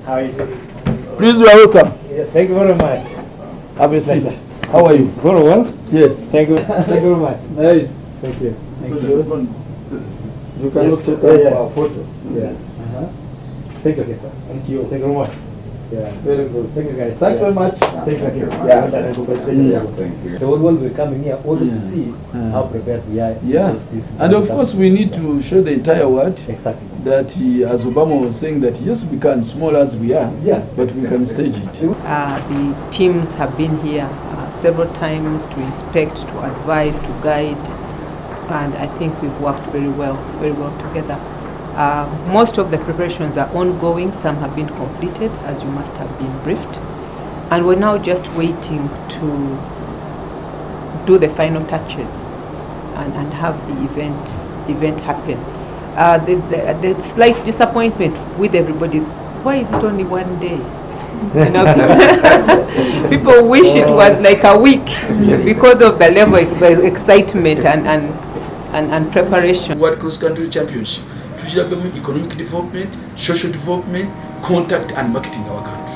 How are you? Please, you are welcome. Yes, thank you very much. Have a seat. How are you? Very well. Yes. Thank you. Thank you very much. Nice. Thank you. Thank You can look at our photo. Yeah. Thank you, sir. Thank you. Thank you very much. Yeah. Very good. Thank you, guys. Thanks very much. Thank you. Yeah. Thank you. So when we're coming here, all to see how prepared we are. Yeah. And of course, we need to show the entire world Exactly. that, as Obama was saying, that yes, we can, small as we are, but we can stage it. The teams have been here several times to inspect, to advise, to guide, and I think we've worked very well together. Most of the preparations are ongoing. Some have been completed, as you must have been briefed, and we're now just waiting to do the final touches and have the event happen. The slight disappointment with everybody is, why is it only one day? You know, people wish it was like a week because of the level of excitement and preparation. World Cross Country Championship, economic development, social development, contact and marketing our country.